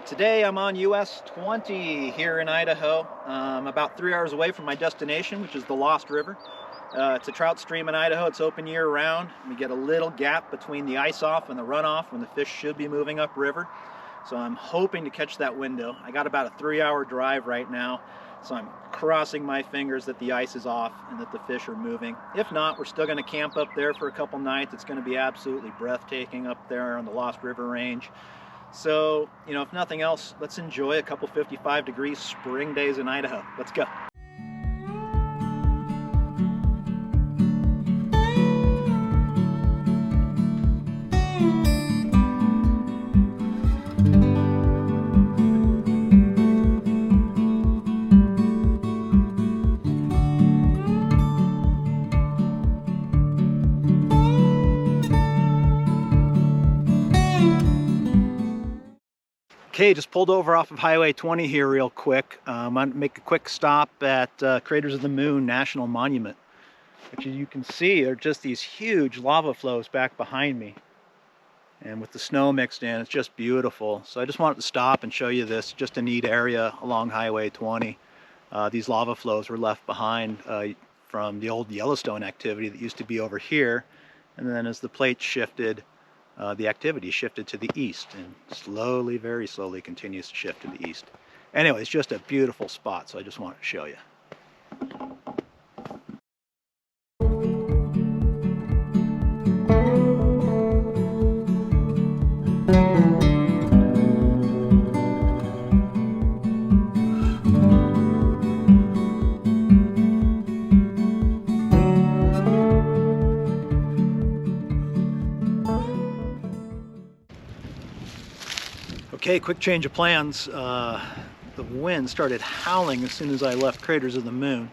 Today I'm on US 20 here in Idaho. I'm about 3 hours away from my destination, which is the Lost River. It's a trout stream in Idaho. It's open year-round. We get a little gap between the ice-off and the runoff when the fish should be moving upriver. So I'm hoping to catch that window. I got about a 3-hour drive right now, so I'm crossing my fingers that the ice is off and that the fish are moving. If not, we're still going to camp up there for a couple nights. It's going to be absolutely breathtaking up there on the Lost River Range. So, if nothing else, let's enjoy a couple 55-degree spring days in Idaho. Let's go. Okay, just pulled over off of Highway 20 here real quick. I'm going to make a quick stop at Craters of the Moon National Monument, which as you can see are just these huge lava flows back behind me. And with the snow mixed in, it's just beautiful. So I just wanted to stop and show you this, just a neat area along Highway 20. These lava flows were left behind from the old Yellowstone activity that used to be over here. And then as the plates shifted, the activity shifted to the east and slowly, very slowly continues to shift to the east. Anyway, it's just a beautiful spot, so I just wanted to show you. Okay, quick change of plans. The wind started howling as soon as I left Craters of the Moon,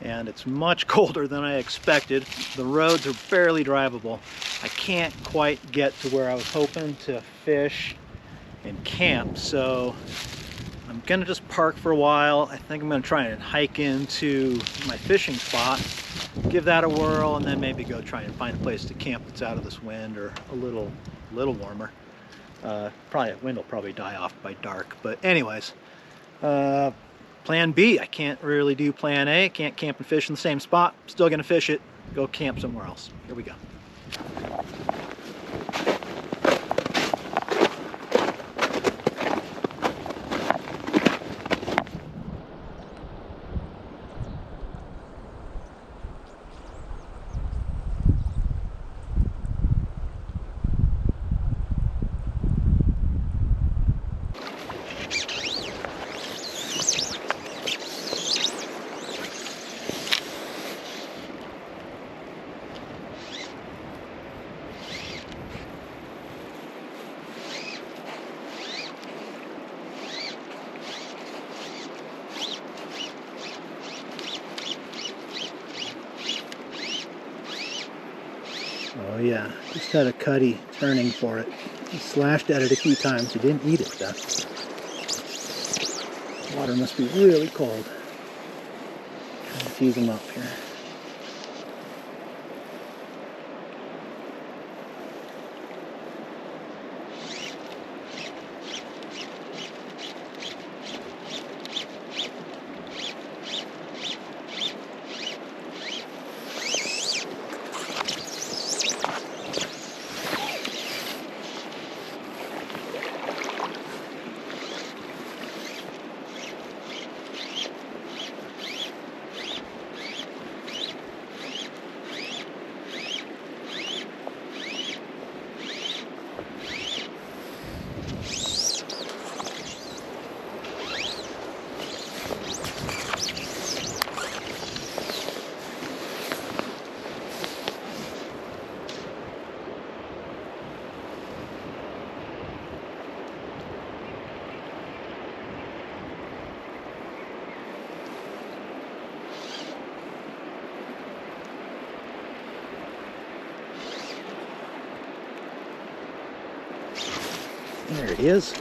and it's much colder than I expected. The roads are barely drivable. I can't quite get to where I was hoping to fish and camp, so I'm gonna just park for a while. I think I'm gonna try and hike into my fishing spot, give that a whirl, and then maybe go try and find a place to camp that's out of this wind or a little warmer. Probably wind will probably die off by dark, but anyways, plan B. I can't really do plan A. Can't camp and fish in the same spot. Still gonna fish it, go camp somewhere else. Here we go. Oh yeah, just had a cutty turning for it. He slashed at it a few times. He didn't eat it though. Water must be really cold. Trying to tease him up here. There it is.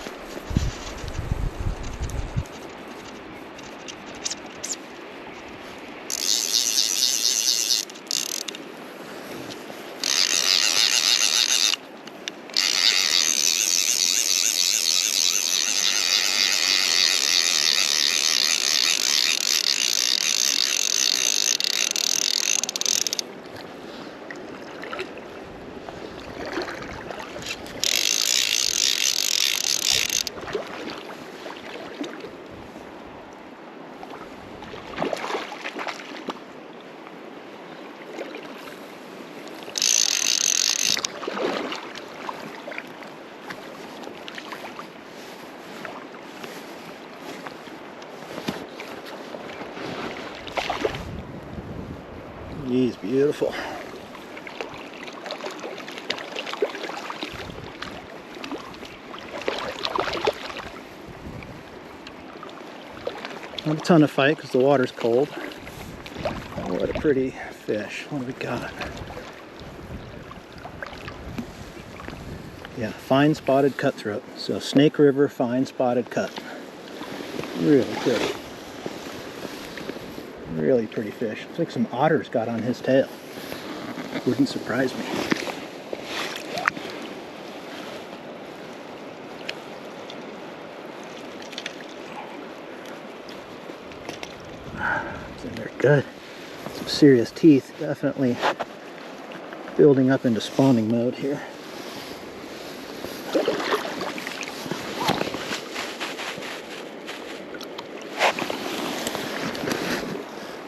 He's beautiful. Not a ton of fight because the water's cold. Oh, what a pretty fish. What do we got? Yeah, fine spotted cutthroat. So Snake River fine spotted cut. Really pretty. Really pretty fish. Looks like some otters got on his tail. Wouldn't surprise me. It's in there good. Some serious teeth. Definitely building up into spawning mode here.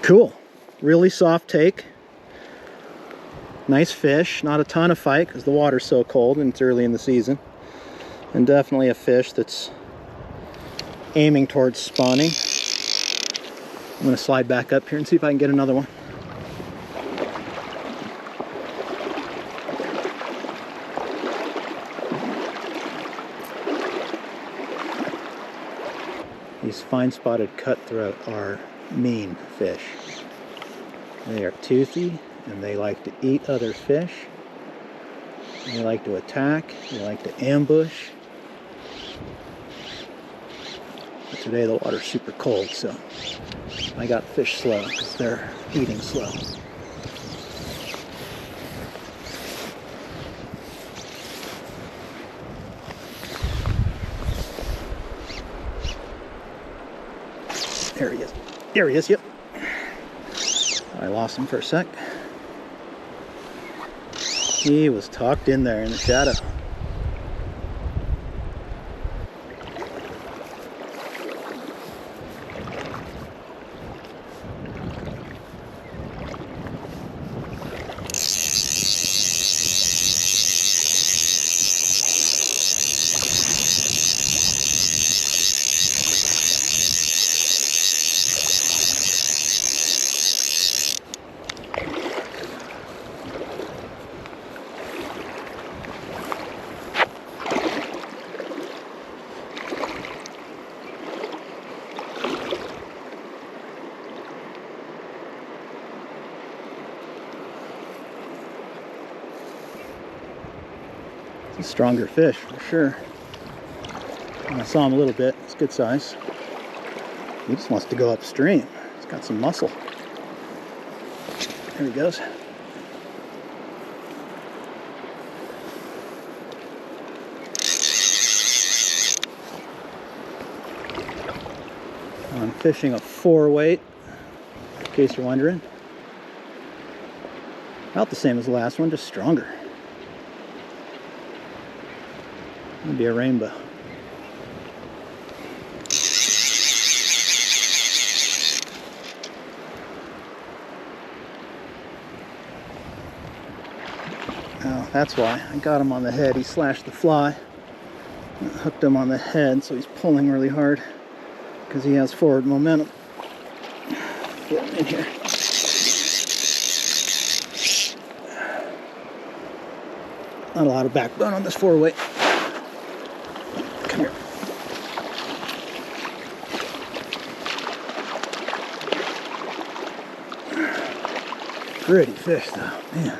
Cool. Really soft take. Nice fish. Not a ton of fight because the water's so cold and it's early in the season. And definitely a fish that's aiming towards spawning. I'm going to slide back up here and see if I can get another one. These fine spotted cutthroat are mean fish. They are toothy and they like to eat other fish. They like to attack. They like to ambush. But today the water's super cold, so I got fish slow because they're eating slow. There he is. There he is, yep. I lost him for a sec. He was tucked in there in the shadow. It's a stronger fish for sure. And I saw him a little bit. It's good size. He just wants to go upstream. He's got some muscle. There he goes. I'm fishing a 4-weight, in case you're wondering. About the same as the last one, just stronger. It'll be a rainbow. Oh, that's why. I got him on the head. He slashed the fly. I hooked him on the head, so he's pulling really hard because he has forward momentum. Get him in here. Not a lot of backbone on this 4-weight. Come here. Pretty fish though, man.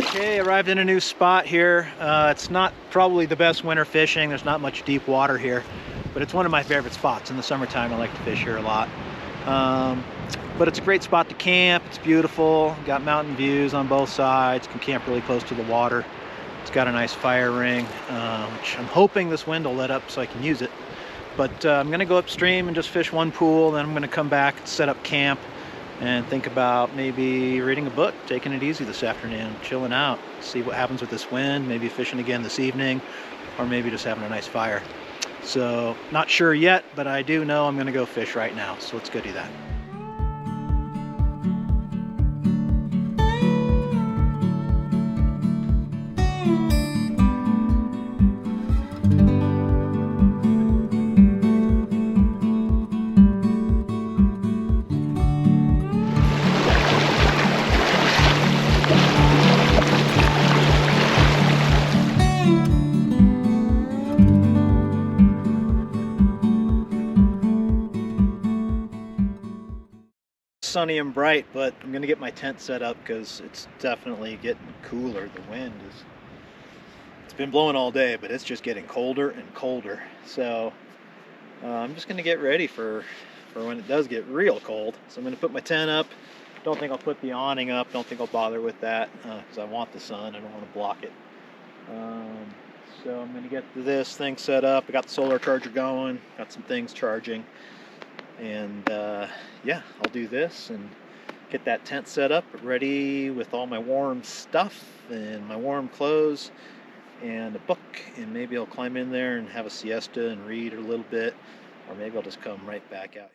Okay, arrived in a new spot here. It's not probably the best winter fishing. There's not much deep water here, but it's one of my favorite spots. In the summertime, I like to fish here a lot. But it's a great spot to camp. It's beautiful. Got mountain views on both sides. Can camp really close to the water. It's got a nice fire ring, which I'm hoping this wind will let up so I can use it. But I'm gonna go upstream and just fish one pool. Then I'm gonna come back and set up camp and think about maybe reading a book, taking it easy this afternoon, chilling out, see what happens with this wind, maybe fishing again this evening, or maybe just having a nice fire. So not sure yet, but I do know I'm gonna go fish right now. So let's go do that. sunny and bright, but I'm gonna get my tent set up because it's definitely getting cooler. The wind is, it's been blowing all day, but it's just getting colder and colder. So I'm just gonna get ready for when it does get real cold. So I'm gonna put my tent up. Don't think I'll put the awning up. Don't think I'll bother with that because I want the sun. I don't want to block it. So I'm gonna get this thing set up. I got the solar charger going. Got some things charging. And yeah, I'll do this and get that tent set up, ready with all my warm stuff and my warm clothes and a book, and maybe I'll climb in there and have a siesta and read a little bit, or maybe I'll just come right back out here.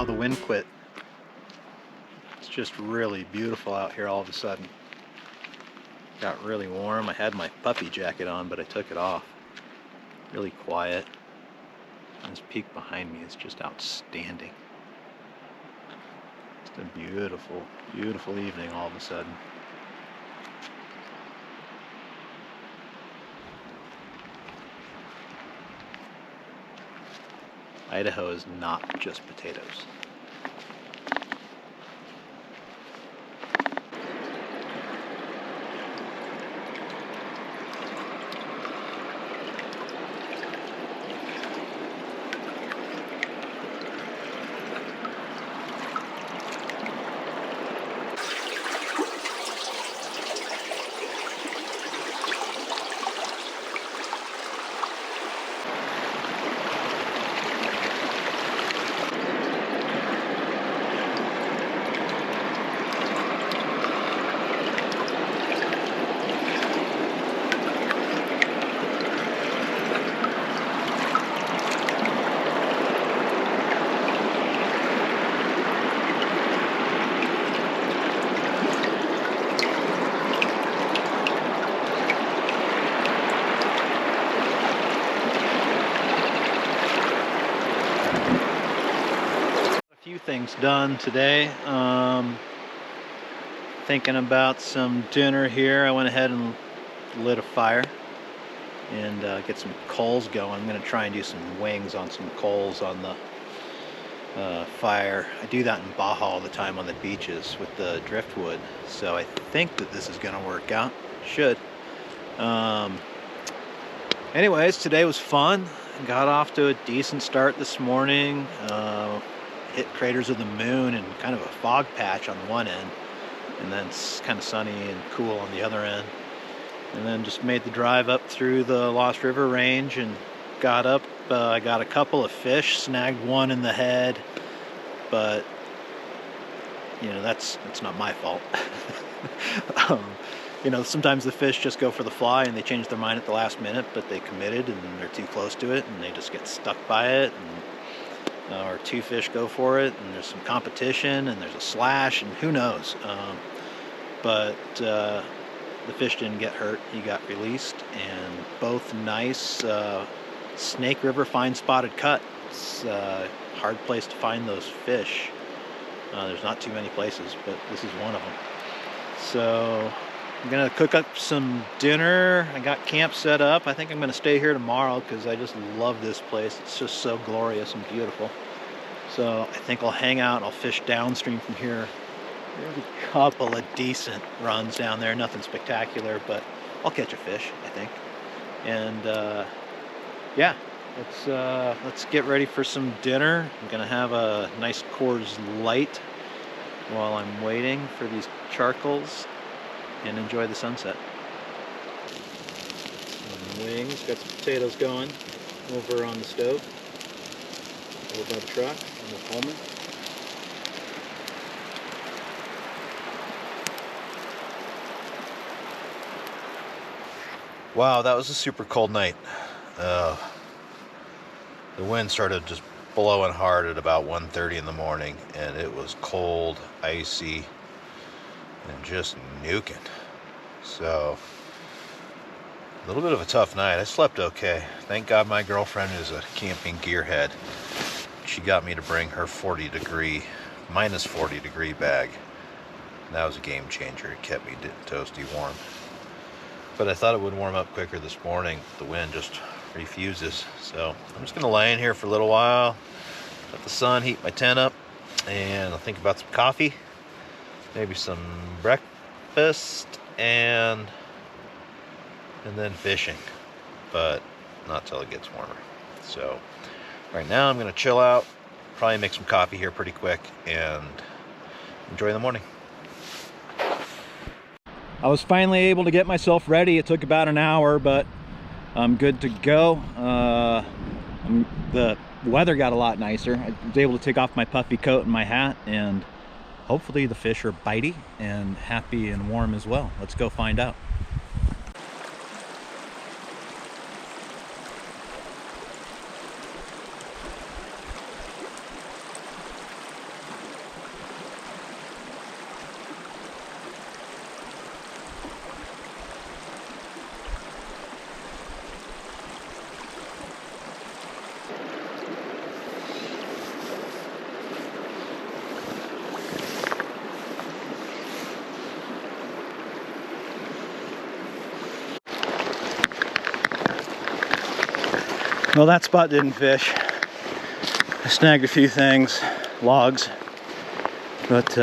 The wind quit. It's just really beautiful out here all of a sudden. Got really warm. I had my puppy jacket on, but I took it off. Really quiet. And this peak behind me is just outstanding. Just a beautiful, beautiful evening all of a sudden. Idaho is not just potatoes. Things done today. Thinking about some dinner here. I went ahead and lit a fire and get some coals going. I'm going to try and do some wings on some coals on the fire. I do that in Baja all the time on the beaches with the driftwood, so I think that this is going to work out. Should. Anyways, today was fun. Got off to a decent start this morning. Hit craters of the moon and kind of a fog patch on one end, and then it's kind of sunny and cool on the other end, and then just made the drive up through the Lost River Range and got up. I got a couple of fish, snagged one in the head, but you know, that's not my fault. You know, sometimes the fish just go for the fly and they change their mind at the last minute, but they committed and they're too close to it and they just get stuck by it, and or two fish go for it, and there's some competition and there's a slash and who knows. But the fish didn't get hurt. He got released, and both nice Snake River fine spotted cut. It's a hard place to find those fish. There's not too many places, but this is one of them. So I'm gonna cook up some dinner. I got camp set up. I think I'm gonna stay here tomorrow because I just love this place. It's just so glorious and beautiful. So I think I'll hang out. I'll fish downstream from here. There's a couple of decent runs down there. Nothing spectacular, but I'll catch a fish, I think. And yeah, let's get ready for some dinner. I'm gonna have a nice Coors Light while I'm waiting for these charcoals and enjoy the sunset. Some wings, got some potatoes going over on the stove, over by the truck on the Pullman. Wow, that was a super cold night. The wind started just blowing hard at about 1:30 in the morning, and it was cold, icy, and just nuking. So a little bit of a tough night. I slept okay. Thank God my girlfriend is a camping gearhead. She got me to bring her minus 40 degree bag. And that was a game changer. It kept me toasty warm. But I thought it would warm up quicker this morning. The wind just refuses. So I'm just gonna lay in here for a little while, let the sun heat my tent up, and I'll think about some coffee, maybe some breakfast, and then fishing, but not till it gets warmer. So right now I'm gonna chill out, probably make some coffee here pretty quick, and enjoy the morning. I was finally able to get myself ready. It took about an hour, but I'm good to go. The weather got a lot nicer. I was able to take off my puffy coat and my hat, and hopefully the fish are bitey and happy and warm as well. Let's go find out. Well, that spot didn't fish. I snagged a few things, logs, but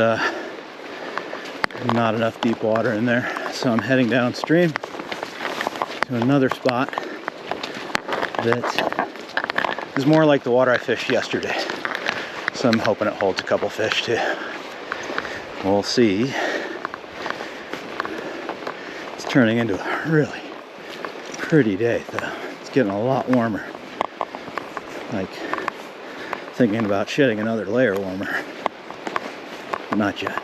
not enough deep water in there. So I'm heading downstream to another spot that is more like the water I fished yesterday. So I'm hoping it holds a couple fish too. We'll see. It's turning into a really pretty day though. It's getting a lot warmer. Like thinking about shedding another layer warmer, but not yet.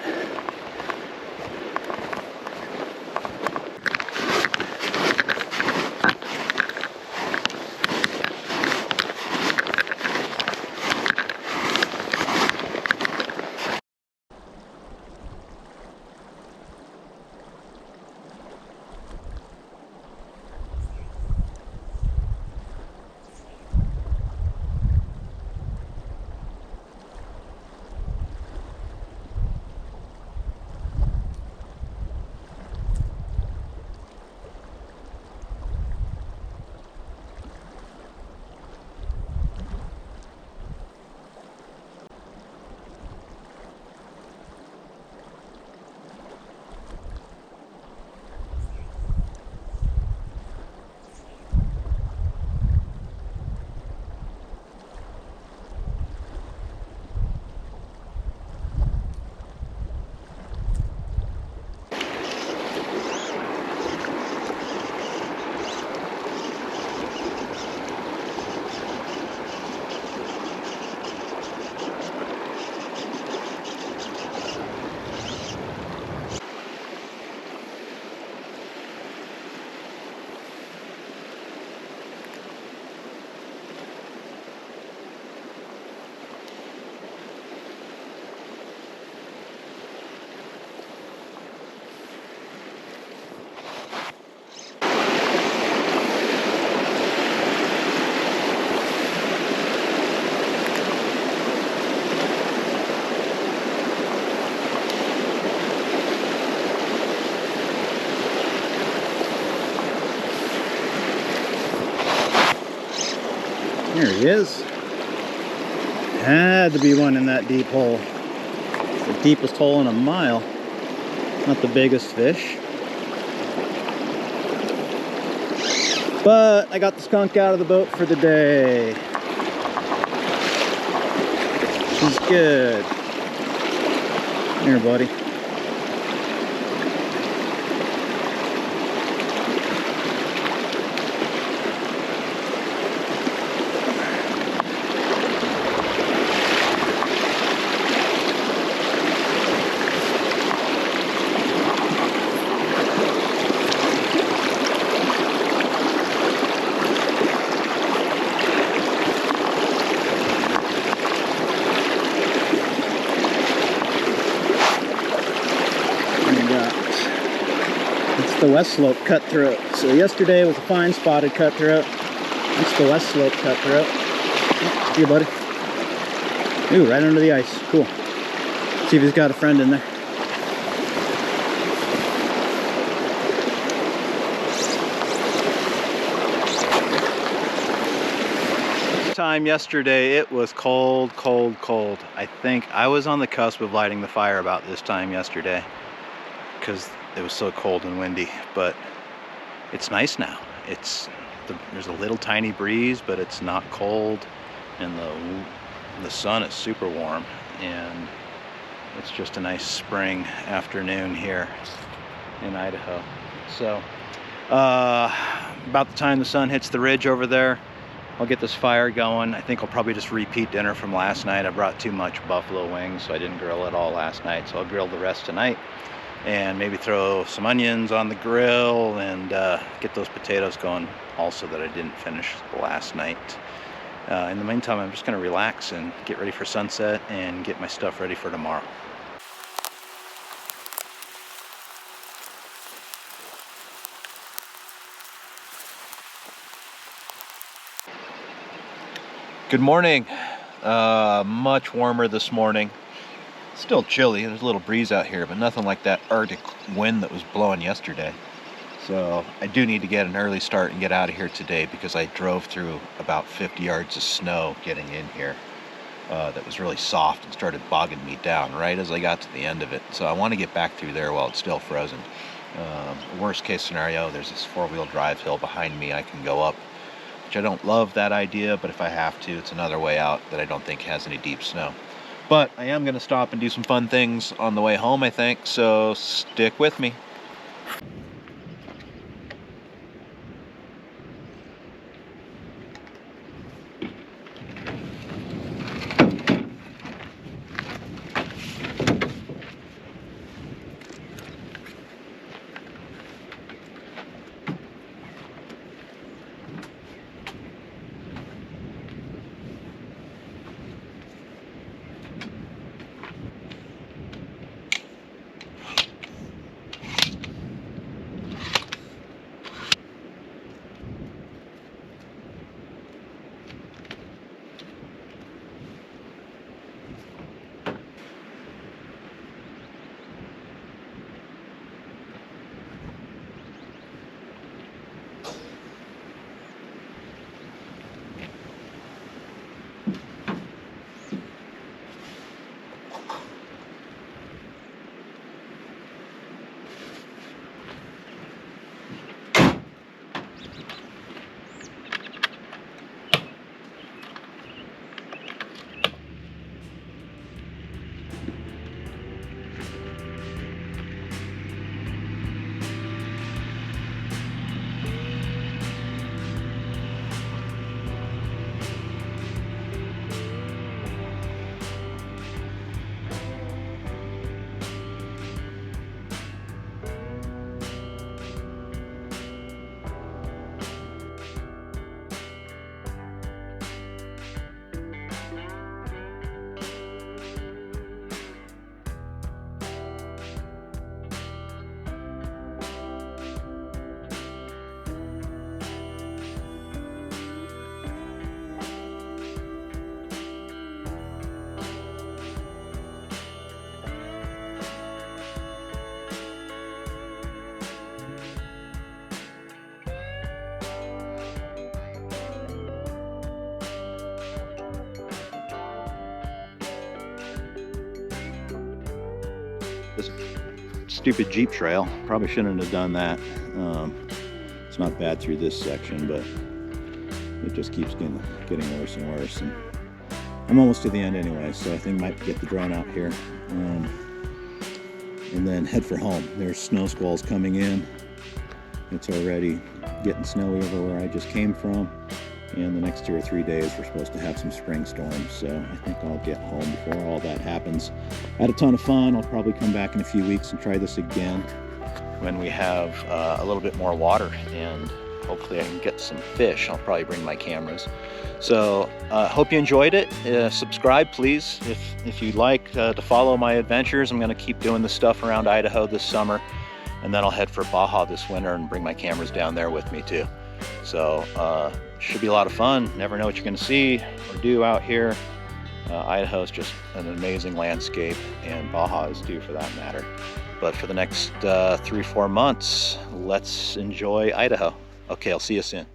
he is. Had to be one in that deep hole. It's the deepest hole in a mile. Not the biggest fish. But I got the skunk out of the boat for the day. He's good. Here, buddy. The west slope cutthroat. So yesterday was a fine spotted cutthroat. That's the west slope cutthroat. Oh, see you, buddy. Ooh, right under the ice. Cool. See if he's got a friend in there. This time yesterday, it was cold, cold, cold. I think I was on the cusp of lighting the fire about this time yesterday because it was so cold and windy, but it's nice now. There's a little tiny breeze, but it's not cold, and the sun is super warm, and it's just a nice spring afternoon here in Idaho. So about the time the sun hits the ridge over there, I'll get this fire going. I think I'll probably just repeat dinner from last night. I brought too much buffalo wings, so I didn't grill it all last night, so I'll grill the rest tonight. And maybe throw some onions on the grill and get those potatoes going also that I didn't finish last night. In the meantime, I'm just going to relax and get ready for sunset and get my stuff ready for tomorrow. Good morning. Much warmer this morning. Still chilly. There's a little breeze out here, but nothing like that Arctic wind that was blowing yesterday. So I do need to get an early start and get out of here today because I drove through about 50 yards of snow getting in here that was really soft and started bogging me down right as I got to the end of it. So I want to get back through there while it's still frozen. Worst case scenario, there's this four-wheel drive hill behind me I can go up, which I don't love that idea, but if I have to, it's another way out that I don't think has any deep snow. But I am going to stop and do some fun things on the way home, I think, so stick with me. stupid Jeep trail. Probably shouldn't have done that. It's not bad through this section, but it just keeps getting worse and worse. And I'm almost to the end anyway, so I think I might get the drone out here and then head for home. There's snow squalls coming in. It's already getting snowy over where I just came from. And the next 2 or 3 days we're supposed to have some spring storms, so I think I'll get home before all that happens. I had a ton of fun. I'll probably come back in a few weeks and try this again when we have a little bit more water, and hopefully I can get some fish. I'll probably bring my cameras. So hope you enjoyed it. Subscribe please if you'd like to follow my adventures. I'm going to keep doing this stuff around Idaho this summer, and then I'll head for Baja this winter and bring my cameras down there with me too. So should be a lot of fun. Never know what you're going to see or do out here. Idaho is just an amazing landscape, and Baja is too for that matter. But for the next 3-4 months, let's enjoy Idaho. Okay, I'll see you soon.